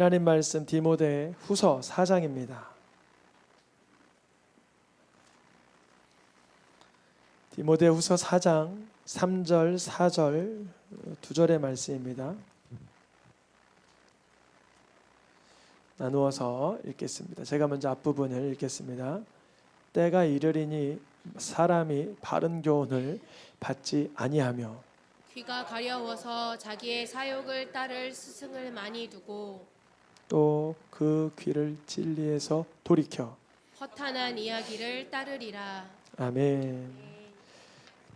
하나님 말씀 디모데 후서 4장입니다. 디모데 후서 4장 3절 4절 두 절의 말씀입니다. 나누어서 읽겠습니다. 제가 먼저 앞부분을 읽겠습니다. 때가 이르리니 사람이 바른 교훈을 받지 아니하며 귀가 가려워서 자기의 사욕을 따를 스승을 많이 두고 또 그 귀를 진리에서 돌이켜 허탄한 이야기를 따르리라. 아멘.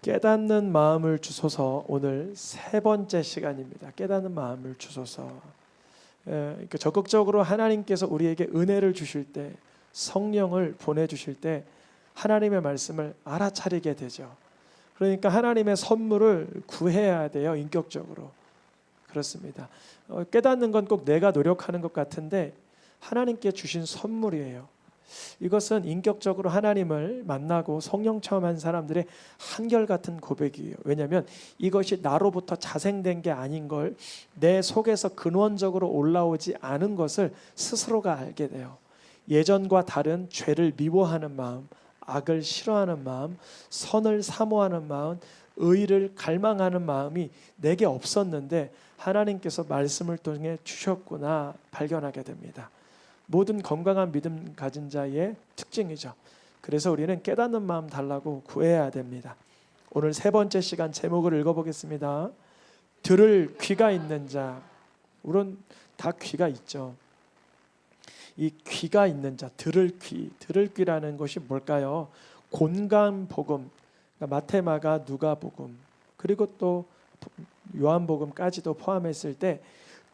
깨닫는 마음을 주소서. 오늘 세 번째 시간입니다. 깨닫는 마음을 주소서. 적극적으로 하나님께서 우리에게 은혜를 주실 때, 성령을 보내주실 때 하나님의 말씀을 알아차리게 되죠. 그러니까 하나님의 선물을 구해야 돼요. 인격적으로. 그렇습니다. 깨닫는 건 꼭 내가 노력하는 것 같은데 하나님께 주신 선물이에요. 이것은 인격적으로 하나님을 만나고 성령 체험한 사람들의 한결같은 고백이에요. 왜냐하면 이것이 나로부터 자생된 게 아닌 걸, 내 속에서 근원적으로 올라오지 않은 것을 스스로가 알게 돼요. 예전과 다른 죄를 미워하는 마음, 악을 싫어하는 마음, 선을 사모하는 마음, 의를 갈망하는 마음이 내게 없었는데 하나님께서 말씀을 통해 주셨구나 발견하게 됩니다. 모든 건강한 믿음 가진 자의 특징이죠. 그래서 우리는 깨닫는 마음 달라고 구해야 됩니다. 오늘 세 번째 시간 제목을 읽어보겠습니다. 들을 귀가 있는 자. 우리는 다 귀가 있죠. 이 귀가 있는 자, 들을 귀라는 것이 뭘까요? 곤감 복음, 그러니까 마태마가 누가복음 그리고 또 요한복음까지도 포함했을 때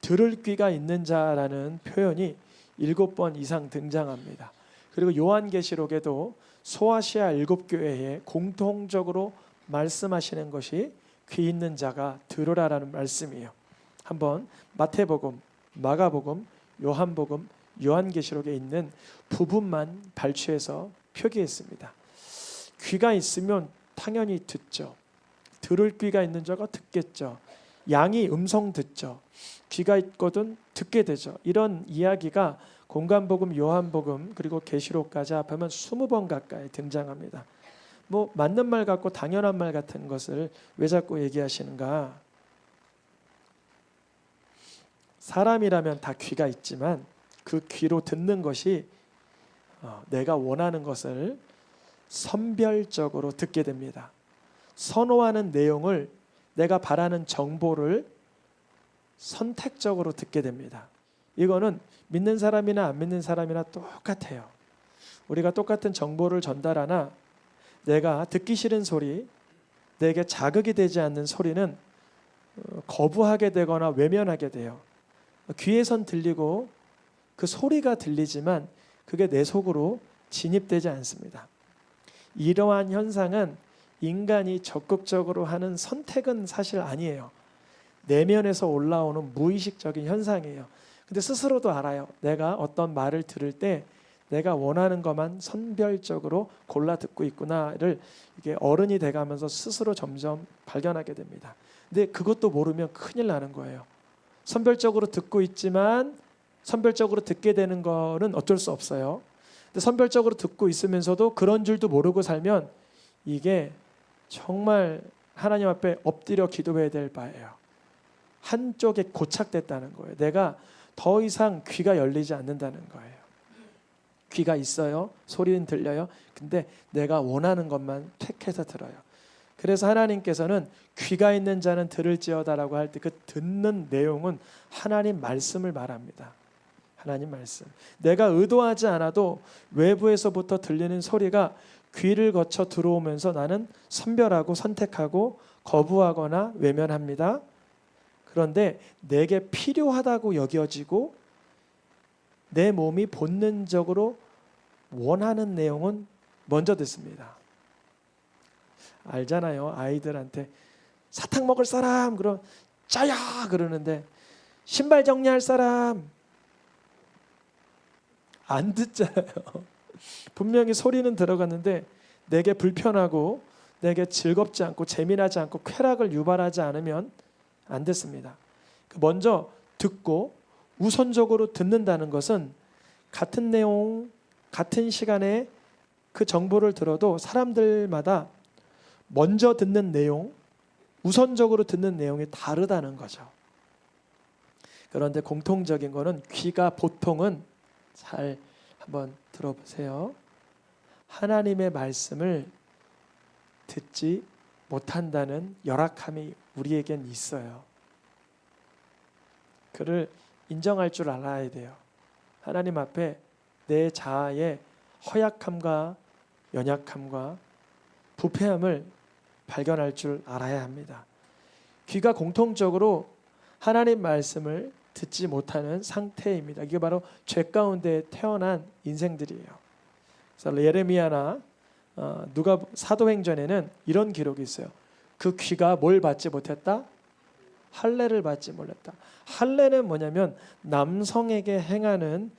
들을 귀가 있는 자라는 표현이 7번 이상 등장합니다. 그리고 요한계시록에도 소아시아 7교회에 공통적으로 말씀하시는 것이 귀 있는 자가 들으라라는 말씀이에요. 한번 마태복음, 마가복음, 요한복음, 요한계시록에 있는 부분만 발췌해서 표기했습니다. 귀가 있으면 당연히 듣죠. 들을 귀가 있는 자가 듣겠죠. 양이 음성 듣죠. 귀가 있거든 듣게 되죠. 이런 이야기가 공간복음, 요한복음 그리고 계시록까지 합하면 20번 가까이 등장합니다. 뭐 맞는 말 같고 당연한 말 같은 것을 왜 자꾸 얘기하시는가? 사람이라면 다 귀가 있지만 그 귀로 듣는 것이 내가 원하는 것을 선별적으로 듣게 됩니다. 선호하는 내용을, 내가 바라는 정보를 선택적으로 듣게 됩니다. 이거는 믿는 사람이나 안 믿는 사람이나 똑같아요. 우리가 똑같은 정보를 전달하나 내가 듣기 싫은 소리, 내게 자극이 되지 않는 소리는 거부하게 되거나 외면하게 돼요. 귀에선 들리고 그 소리가 들리지만 그게 내 속으로 진입되지 않습니다. 이러한 현상은 인간이 적극적으로 하는 선택은 사실 아니에요. 내면에서 올라오는 무의식적인 현상이에요. 근데 스스로도 알아요. 내가 어떤 말을 들을 때 내가 원하는 것만 선별적으로 골라 듣고 있구나를 이게 어른이 돼가면서 스스로 점점 발견하게 됩니다. 근데 그것도 모르면 큰일 나는 거예요. 선별적으로 듣고 있지만 선별적으로 듣게 되는 거는 어쩔 수 없어요. 근데 선별적으로 듣고 있으면서도 그런 줄도 모르고 살면 이게 정말 하나님 앞에 엎드려 기도해야 될 바예요. 한쪽에 고착됐다는 거예요. 내가 더 이상 귀가 열리지 않는다는 거예요. 귀가 있어요. 소리는 들려요. 근데 내가 원하는 것만 택해서 들어요. 그래서 하나님께서는 귀가 있는 자는 들을지어다라고 할 때 그 듣는 내용은 하나님 말씀을 말합니다. 하나님 말씀. 내가 의도하지 않아도 외부에서부터 들리는 소리가 귀를 거쳐 들어오면서 나는 선별하고 선택하고 거부하거나 외면합니다. 그런데 내게 필요하다고 여겨지고 내 몸이 본능적으로 원하는 내용은 먼저 듣습니다. 알잖아요. 아이들한테 사탕 먹을 사람 그럼 짜야 그러는데 신발 정리할 사람 안 듣잖아요. 분명히 소리는 들어갔는데 내게 불편하고 내게 즐겁지 않고 재미나지 않고 쾌락을 유발하지 않으면 안 듣습니다. 먼저 듣고 우선적으로 듣는다는 것은 같은 내용, 같은 시간에 그 정보를 들어도 사람들마다 먼저 듣는 내용, 우선적으로 듣는 내용이 다르다는 거죠. 그런데 공통적인 거는 귀가 보통은 잘 한번 들어보세요. 하나님의 말씀을 듣지 못한다는 열악함이 우리에겐 있어요. 그를 인정할 줄 알아야 돼요. 하나님 앞에 내 자아의 허약함과 연약함과 부패함을 발견할 줄 알아야 합니다. 귀가 공통적으로 하나님 말씀을 듣지 못하는 상태입니다. 이게 바로 죄 가운데 태어난 인생들이에요. 그래서 예레미야나 누가 사도행전에는 이런 기록이 있어요. 그 귀가 뭘 받지 못했다? 할례를 받지 못했다. 할례는 뭐냐면 남성에게 행하는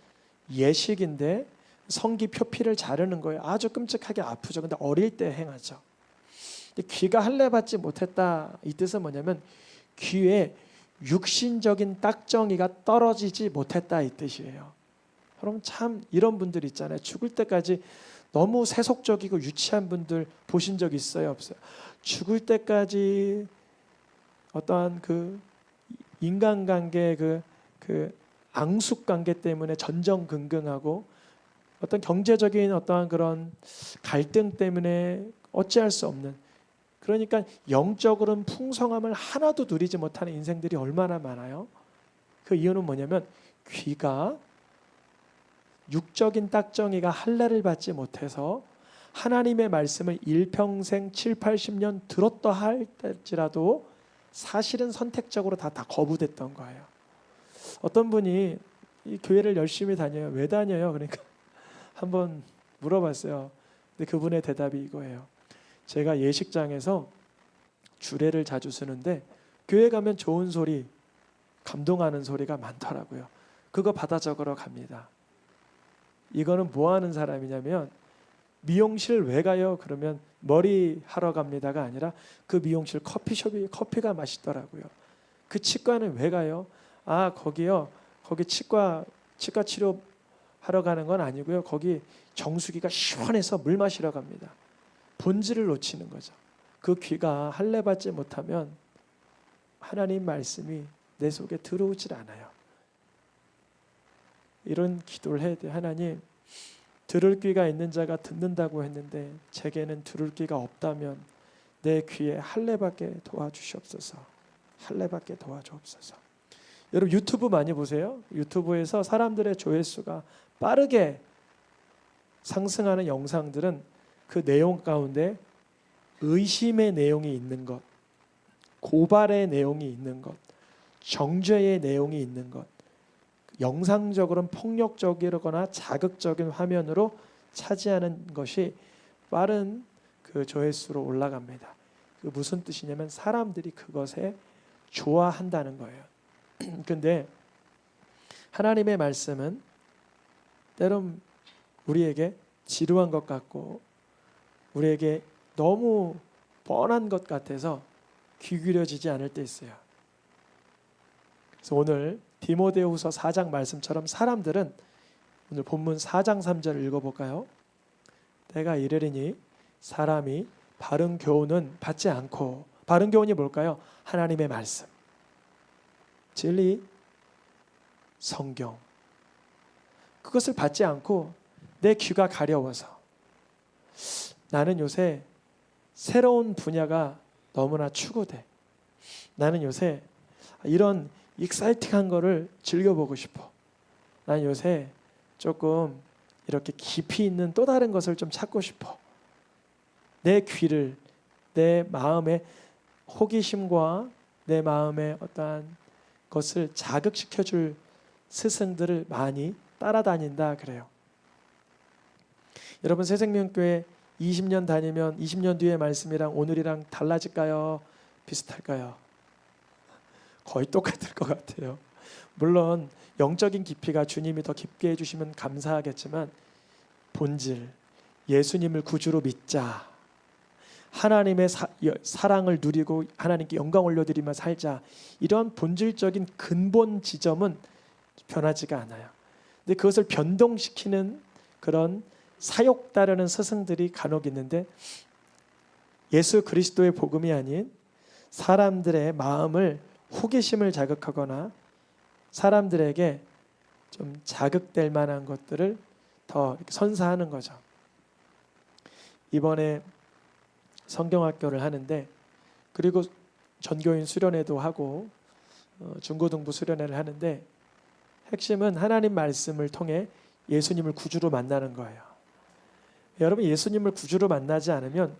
예식인데 성기 표피를 자르는 거예요. 아주 끔찍하게 아프죠. 근데 어릴 때 행하죠. 귀가 할례 받지 못했다. 이 뜻은 뭐냐면 귀에 육신적인 딱정이가 떨어지지 못했다 이 뜻이에요. 여러분 참 이런 분들 있잖아요. 죽을 때까지 너무 세속적이고 유치한 분들 보신 적 있어요, 없어요? 죽을 때까지 어떠한 그 인간관계 그 앙숙관계 때문에 전전긍긍하고 어떤 경제적인 어떠한 그런 갈등 때문에 어찌할 수 없는, 그러니까 영적으로는 풍성함을 하나도 누리지 못하는 인생들이 얼마나 많아요. 그 이유는 뭐냐면 귀가 육적인 딱정이가 할례를 받지 못해서 하나님의 말씀을 일평생 7, 80년 들었다 할지라도 사실은 선택적으로 다 거부됐던 거예요. 어떤 분이 이 교회를 열심히 다녀요. 왜 다녀요? 그러니까 한번 물어봤어요. 근데 그분의 대답이 이거예요. 제가 예식장에서 주례를 자주 쓰는데 교회 가면 좋은 소리, 감동하는 소리가 많더라고요. 그거 받아 적으러 갑니다. 이거는 뭐 하는 사람이냐면 미용실 왜 가요? 그러면 머리 하러 갑니다가 아니라 그 미용실 커피숍이 커피가 맛있더라고요. 그 치과는 왜 가요? 아 거기요. 거기 치과 치료 하러 가는 건 아니고요. 거기 정수기가 시원해서 물 마시러 갑니다. 본질을 놓치는 거죠. 그 귀가 할례 받지 못하면 하나님 말씀이 내 속에 들어오질 않아요. 이런 기도를 해야 돼요. 하나님, 들을 귀가 있는 자가 듣는다고 했는데 제게는 들을 귀가 없다면 내 귀에 할례 받게 도와주시옵소서. 할례 받게 도와주옵소서. 여러분 유튜브 많이 보세요. 유튜브에서 사람들의 조회수가 빠르게 상승하는 영상들은 그 내용 가운데 의심의 내용이 있는 것, 고발의 내용이 있는 것, 정죄의 내용이 있는 것, 영상적으로는 폭력적이거나 자극적인 화면으로 차지하는 것이 빠른 그 조회수로 올라갑니다. 그 무슨 뜻이냐면 사람들이 그것에 좋아한다는 거예요. 근데 하나님의 말씀은 때론 우리에게 지루한 것 같고 우리에게 너무 뻔한 것 같아서 귀 기울여지지 않을 때 있어요. 그래서 오늘 디모데후서 4장 말씀처럼 사람들은 오늘 본문 4장 3절을 읽어볼까요? 내가 이르리니 사람이 바른 교훈은 받지 않고, 바른 교훈이 뭘까요? 하나님의 말씀, 진리, 성경, 그것을 받지 않고 내 귀가 가려워서, 나는 요새 새로운 분야가 너무나 추구돼, 나는 요새 이런 익사이팅한 거를 즐겨보고 싶어, 난 요새 조금 이렇게 깊이 있는 또 다른 것을 좀 찾고 싶어, 내 귀를, 내 마음의 호기심과 내 마음의 어떠한 것을 자극시켜줄 스승들을 많이 따라다닌다 그래요. 여러분 새생명교회 20년 다니면 20년 뒤의 말씀이랑 오늘이랑 달라질까요? 비슷할까요? 거의 똑같을 것 같아요. 물론 영적인 깊이가 주님이 더 깊게 해주시면 감사하겠지만 본질, 예수님을 구주로 믿자, 하나님의 사랑을 누리고 하나님께 영광 올려드리며 살자, 이런 본질적인 근본 지점은 변하지가 않아요. 근데 그것을 변동시키는 그런 사욕 따르는 스승들이 간혹 있는데, 예수 그리스도의 복음이 아닌 사람들의 마음을, 호기심을 자극하거나 사람들에게 좀 자극될 만한 것들을 더 선사하는 거죠. 이번에 성경학교를 하는데, 그리고 전교인 수련회도 하고 중고등부 수련회를 하는데, 핵심은 하나님 말씀을 통해 예수님을 구주로 만나는 거예요. 여러분, 예수님을 구주로 만나지 않으면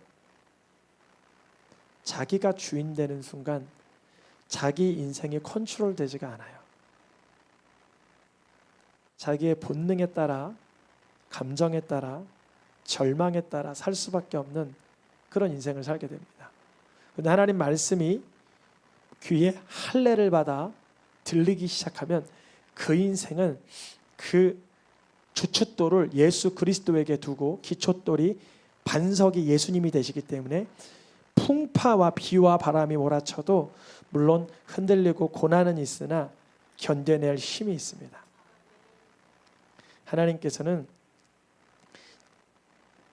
자기가 주인 되는 순간 자기 인생이 컨트롤 되지가 않아요. 자기의 본능에 따라, 감정에 따라, 절망에 따라 살 수밖에 없는 그런 인생을 살게 됩니다. 그런데 하나님 말씀이 귀에 할례를 받아 들리기 시작하면 그 인생은 그 주춧돌을 예수 그리스도에게 두고, 기초돌이 반석이 예수님이 되시기 때문에 풍파와 비와 바람이 몰아쳐도 물론 흔들리고 고난은 있으나 견뎌낼 힘이 있습니다. 하나님께서는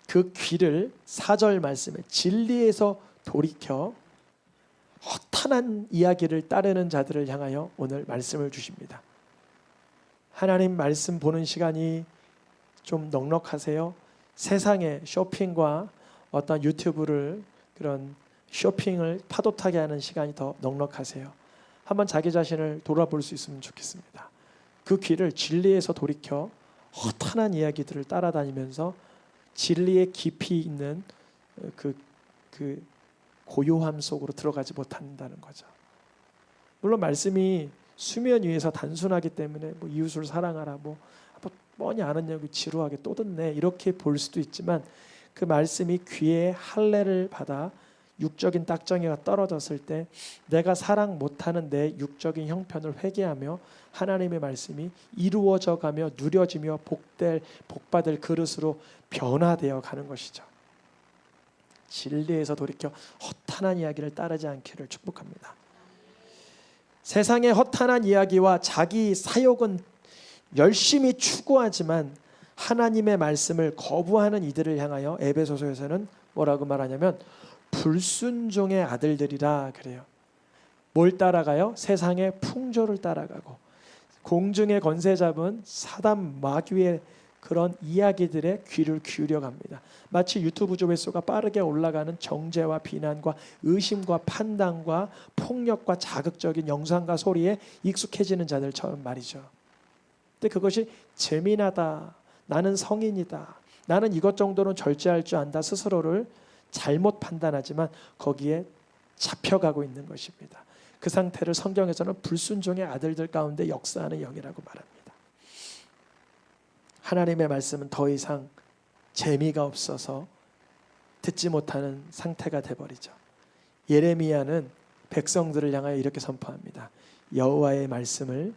그 귀를 4절 말씀에 진리에서 돌이켜 허탄한 이야기를 따르는 자들을 향하여 오늘 말씀을 주십니다. 하나님 말씀 보는 시간이 좀 넉넉하세요? 세상의 쇼핑과 어떤 유튜브를, 그런 쇼핑을 파도타게 하는 시간이 더 넉넉하세요? 한번 자기 자신을 돌아볼 수 있으면 좋겠습니다. 그 귀를 진리에서 돌이켜 허탄한 이야기들을 따라다니면서 진리의 깊이 있는 그 고요함 속으로 들어가지 못한다는 거죠. 물론 말씀이 수면 위에서 단순하기 때문에 뭐 이웃을 사랑하라, 뭐 뻔히 아는 얘기 지루하게 또 듣네, 이렇게 볼 수도 있지만, 그 말씀이 귀에 할례를 받아 육적인 딱정이가 떨어졌을 때 내가 사랑 못하는 내 육적인 형편을 회개하며 하나님의 말씀이 이루어져 가며 누려지며 복받을 그릇으로 변화되어 가는 것이죠. 진리에서 돌이켜 허탄한 이야기를 따르지 않기를 축복합니다. 세상의 허탄한 이야기와 자기 사욕은 열심히 추구하지만 하나님의 말씀을 거부하는 이들을 향하여 에베소서에서는 뭐라고 말하냐면 불순종의 아들들이라 그래요. 뭘 따라가요? 세상의 풍조를 따라가고 공중의 권세 잡은 사단 마귀의 그런 이야기들에 귀를 기울여 갑니다. 마치 유튜브 조회수가 빠르게 올라가는 정죄와 비난과 의심과 판단과 폭력과 자극적인 영상과 소리에 익숙해지는 자들처럼 말이죠. 근데 그것이 재미나다, 나는 성인이다, 나는 이것 정도는 절제할 줄 안다, 스스로를 잘못 판단하지만 거기에 잡혀가고 있는 것입니다. 그 상태를 성경에서는 불순종의 아들들 가운데 역사하는 영이라고 말합니다. 하나님의 말씀은 더 이상 재미가 없어서 듣지 못하는 상태가 돼버리죠. 예레미야는 백성들을 향하여 이렇게 선포합니다. 여호와의 말씀을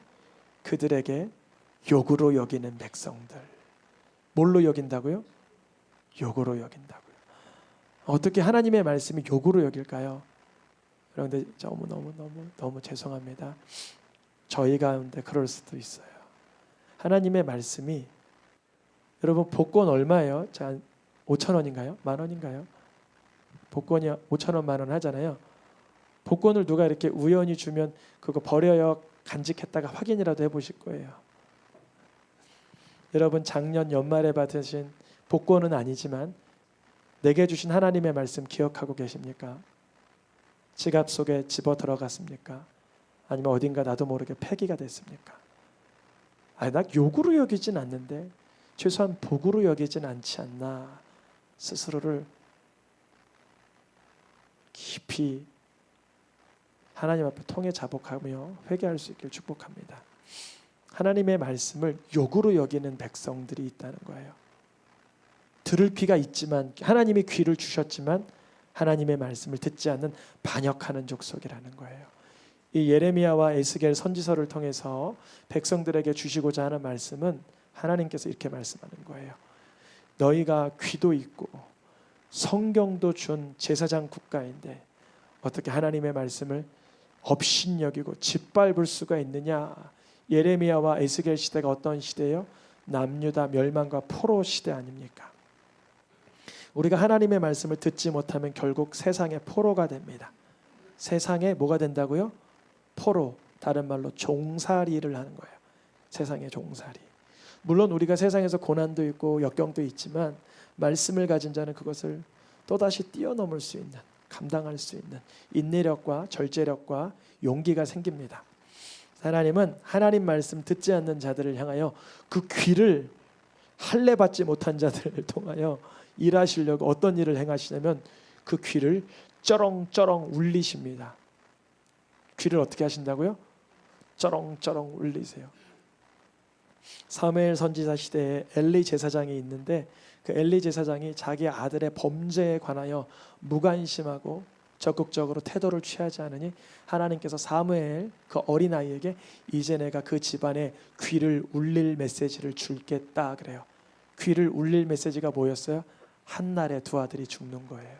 그들에게 욕으로 여기는 백성들. 뭘로 여긴다고요? 욕으로 여긴다고요. 어떻게 하나님의 말씀이 욕으로 여길까요? 그런데 너무 죄송합니다. 저희 가운데 그럴 수도 있어요. 하나님의 말씀이, 여러분 복권 얼마예요? 자, 5,000원인가요? 만원인가요? 복권이 5,000원, 만원 하잖아요. 복권을 누가 이렇게 우연히 주면 그거 버려요? 간직했다가 확인이라도 해보실 거예요. 여러분 작년 연말에 받으신 복권은 아니지만 내게 주신 하나님의 말씀 기억하고 계십니까? 지갑 속에 집어 들어갔습니까? 아니면 어딘가 나도 모르게 폐기가 됐습니까? 나 욕으로 여기진 않는데 최소한 복으로 여기진 않지 않나, 스스로를 깊이 하나님 앞에 통해 자복하며 회개할 수 있길 축복합니다. 하나님의 말씀을 욕으로 여기는 백성들이 있다는 거예요. 들을 귀가 있지만, 하나님이 귀를 주셨지만 하나님의 말씀을 듣지 않는 반역하는 족속이라는 거예요. 이 예레미야와 에스겔 선지서를 통해서 백성들에게 주시고자 하는 말씀은 하나님께서 이렇게 말씀하는 거예요. 너희가 귀도 있고 성경도 준 제사장 국가인데 어떻게 하나님의 말씀을 업신여기고 짓밟을 수가 있느냐, 예레미야와 에스겔 시대가 어떤 시대예요? 남유다 멸망과 포로 시대 아닙니까? 우리가 하나님의 말씀을 듣지 못하면 결국 세상의 포로가 됩니다. 세상에 뭐가 된다고요? 포로, 다른 말로 종살이를 하는 거예요. 세상의 종살이. 물론 우리가 세상에서 고난도 있고 역경도 있지만 말씀을 가진 자는 그것을 또다시 뛰어넘을 수 있는, 감당할 수 있는 인내력과 절제력과 용기가 생깁니다. 하나님은 하나님 말씀 듣지 않는 자들을 향하여 그 귀를 할례 받지 못한 자들을 통하여 일하시려고 어떤 일을 행하시냐면 그 귀를 쩌렁쩌렁 울리십니다. 귀를 어떻게 하신다고요? 쩌렁쩌렁 울리세요. 사무엘 선지자 시대에 엘리 제사장이 있는데 그 엘리 제사장이 자기 아들의 범죄에 관하여 무관심하고 적극적으로 태도를 취하지 않으니 하나님께서 사무엘 그 어린아이에게 이제 내가 그 집안에 귀를 울릴 메시지를 줄겠다 그래요. 귀를 울릴 메시지가 뭐였어요? 한 날에 두 아들이 죽는 거예요.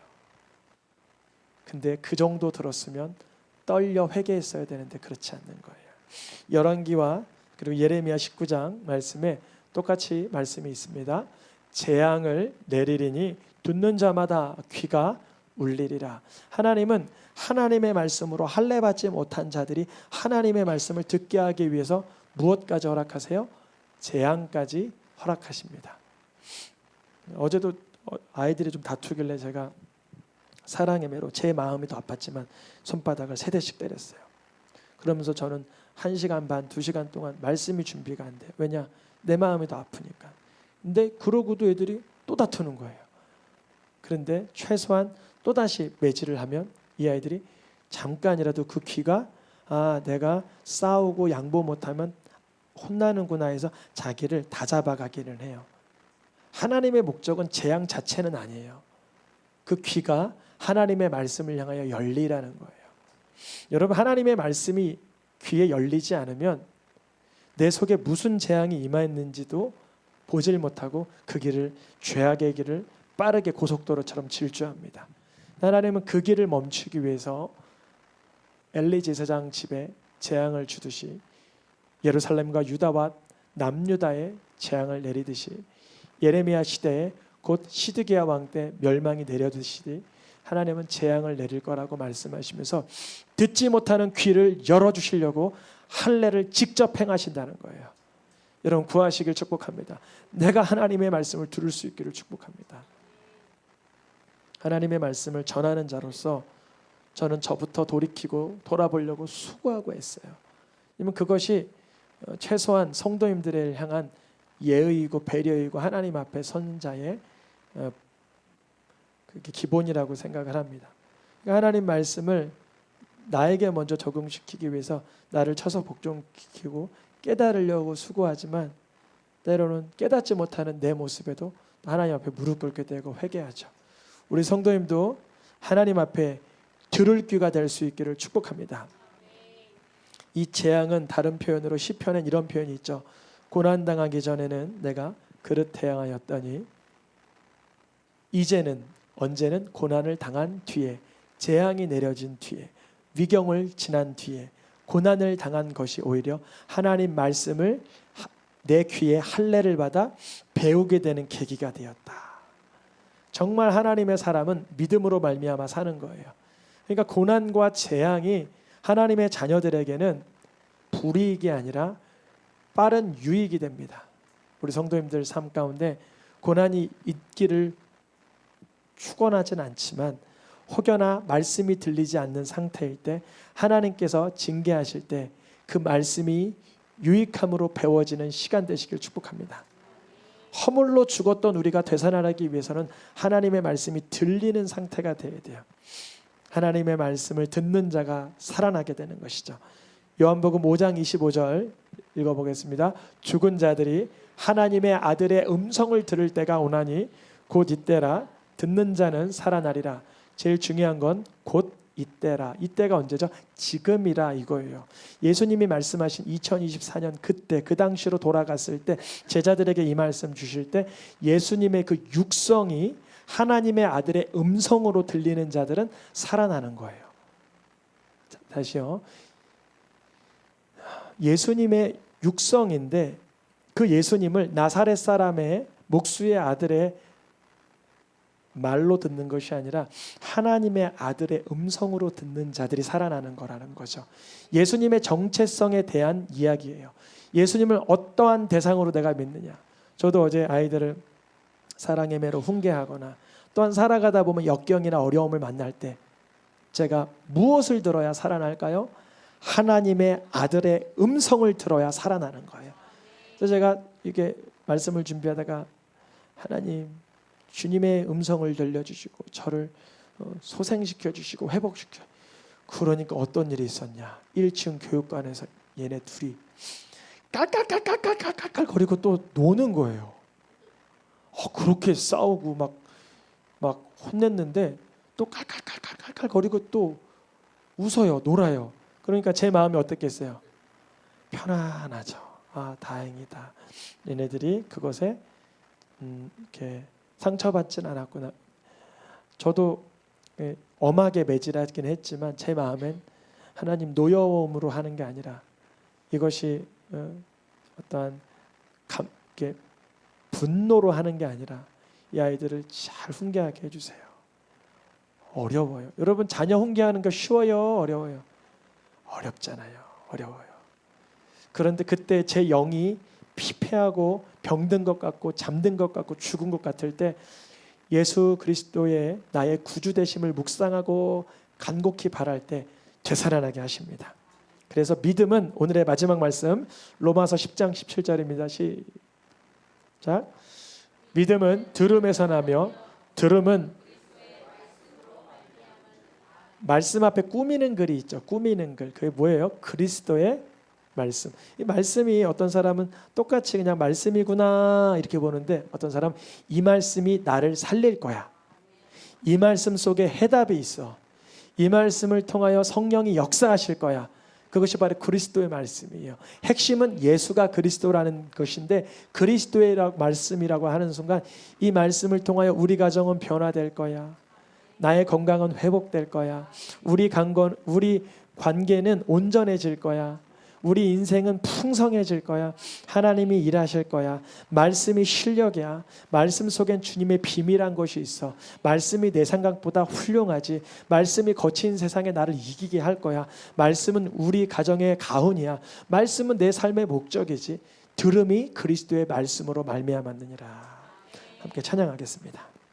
근데 그 정도 들었으면 떨려 회개했어야 되는데 그렇지 않는 거예요. 열왕기와 그리고 예레미야 19장 말씀에 똑같이 말씀이 있습니다. 재앙을 내리리니 듣는 자마다 귀가 울리리라. 하나님은 하나님의 말씀으로 할례 받지 못한 자들이 하나님의 말씀을 듣게 하기 위해서 무엇까지 허락하세요? 재앙까지 허락하십니다. 어제도 아이들이 좀 다투길래 제가 사랑의 매로 제 마음이 더 아팠지만 손바닥을 3대씩 때렸어요. 그러면서 저는 1시간 반, 2시간 동안 말씀이 준비가 안 돼요. 왜냐? 내 마음이 더 아프니까. 근데 그러고도 애들이 또 다투는 거예요. 그런데 최소한 또다시 매질을 하면 이 아이들이 잠깐이라도 그 귀가 내가 싸우고 양보 못하면 혼나는구나 해서 자기를 다잡아가기는 해요. 하나님의 목적은 재앙 자체는 아니에요. 그 귀가 하나님의 말씀을 향하여 열리라는 거예요. 여러분, 하나님의 말씀이 귀에 열리지 않으면 내 속에 무슨 재앙이 임하였는지도 보질 못하고 그 길을, 죄악의 길을 빠르게 고속도로처럼 질주합니다. 하나님은 그 길을 멈추기 위해서 엘리 제사장 집에 재앙을 주듯이 예루살렘과 유다와 남유다에 재앙을 내리듯이 예레미야 시대에 곧 시드기야 왕 때 멸망이 내려듯이 하나님은 재앙을 내릴 거라고 말씀하시면서 듣지 못하는 귀를 열어주시려고 할례를 직접 행하신다는 거예요. 여러분, 구하시길 축복합니다. 내가 하나님의 말씀을 들을 수 있기를 축복합니다. 하나님의 말씀을 전하는 자로서 저는 저부터 돌이키고 돌아보려고 수고하고 했어요. 왜냐면 그것이 최소한 성도님들을 향한 예의이고 배려이고 하나님 앞에 선 자의 그게 기본이라고 생각을 합니다. 그러니까 하나님 말씀을 나에게 먼저 적용시키기 위해서 나를 쳐서 복종시키고 깨달으려고 수고하지만 때로는 깨닫지 못하는 내 모습에도 하나님 앞에 무릎 꿇게 되고 회개하죠. 우리 성도님도 하나님 앞에 들을 귀가 될 수 있기를 축복합니다. 이 재앙은 다른 표현으로 시편엔 이런 표현이 있죠. 고난당하기 전에는 내가 그릇 태양하였더니 이제는, 언제는 고난을 당한 뒤에, 재앙이 내려진 뒤에, 위경을 지난 뒤에 고난을 당한 것이 오히려 하나님 말씀을 내 귀에 할례를 받아 배우게 되는 계기가 되었다. 정말 하나님의 사람은 믿음으로 말미암아 사는 거예요. 그러니까 고난과 재앙이 하나님의 자녀들에게는 불이익이 아니라 빠른 유익이 됩니다. 우리 성도님들 삶 가운데 고난이 있기를 축원하진 않지만 혹여나 말씀이 들리지 않는 상태일 때 하나님께서 징계하실 때 그 말씀이 유익함으로 배워지는 시간 되시길 축복합니다. 허물로 죽었던 우리가 되살아나기 위해서는 하나님의 말씀이 들리는 상태가 되어야 돼요. 하나님의 말씀을 듣는 자가 살아나게 되는 것이죠. 요한복음 5장 25절 읽어보겠습니다. 죽은 자들이 하나님의 아들의 음성을 들을 때가 오나니 곧 이때라. 듣는 자는 살아나리라. 제일 중요한 건 곧 이때라. 이때가 언제죠? 지금이라 이거예요. 예수님이 말씀하신 2024년 그때, 그 당시로 돌아갔을 때 제자들에게 이 말씀 주실 때 예수님의 그 육성이 하나님의 아들의 음성으로 들리는 자들은 살아나는 거예요. 자, 다시요. 예수님의 육성인데 그 예수님을 나사렛 사람의 목수의 아들의 말로 듣는 것이 아니라 하나님의 아들의 음성으로 듣는 자들이 살아나는 거라는 거죠. 예수님의 정체성에 대한 이야기예요. 예수님을 어떠한 대상으로 내가 믿느냐. 저도 어제 아이들을 사랑의 매로 훈계하거나 또한 살아가다 보면 역경이나 어려움을 만날 때 제가 무엇을 들어야 살아날까요? 하나님의 아들의 음성을 들어야 살아나는 거예요. 그래서 제가 이게 말씀을 준비하다가 하나님 주님의 음성을 들려주시고 저를 소생시켜 주시고 회복시켜. 그러니까 어떤 일이 있었냐. 1층 교육관에서 얘네 둘이 깔깔깔깔깔깔깔 거리고 또 노는 거예요. 그렇게 싸우고 막 혼냈는데 또 깔깔깔깔깔 거리고 또 웃어요. 놀아요. 그러니까 제 마음이 어떻겠어요? 편안하죠. 다행이다. 얘네들이 그것에 이렇게 상처받진 않았구나. 저도 엄하게 매질하긴 했지만 제 마음엔 하나님 노여움으로 하는 게 아니라 이것이 어떠한 이렇게 분노로 하는 게 아니라 이 아이들을 잘 훈계하게 해주세요. 어려워요. 여러분 자녀 훈계하는 거 쉬워요? 어려워요? 어렵잖아요. 어려워요. 그런데 그때 제 영이 피폐하고 병든 것 같고 잠든 것 같고 죽은 것 같을 때 예수 그리스도의 나의 구주 되심을 묵상하고 간곡히 바랄 때 되살아나게 하십니다. 그래서 믿음은 오늘의 마지막 말씀 로마서 10장 17절입니다. 시작. 믿음은 들음에서 나며 들음은 말씀 앞에 꾸미는 글이 있죠. 꾸미는 글. 그게 뭐예요? 그리스도의 말씀. 이 말씀이 어떤 사람은 똑같이 그냥 말씀이구나 이렇게 보는데 어떤 사람은 이 말씀이 나를 살릴 거야. 이 말씀 속에 해답이 있어. 이 말씀을 통하여 성령이 역사하실 거야. 그것이 바로 그리스도의 말씀이에요. 핵심은 예수가 그리스도라는 것인데 그리스도의 말씀이라고 하는 순간 이 말씀을 통하여 우리 가정은 변화될 거야. 나의 건강은 회복될 거야. 우리 관계는 온전해질 거야. 우리 인생은 풍성해질 거야. 하나님이 일하실 거야. 말씀이 실력이야. 말씀 속엔 주님의 비밀한 것이 있어. 말씀이 내 생각보다 훌륭하지. 말씀이 거친 세상에 나를 이기게 할 거야. 말씀은 우리 가정의 가훈이야. 말씀은 내 삶의 목적이지. 들음이 그리스도의 말씀으로 말미암았느니라. 함께 찬양하겠습니다.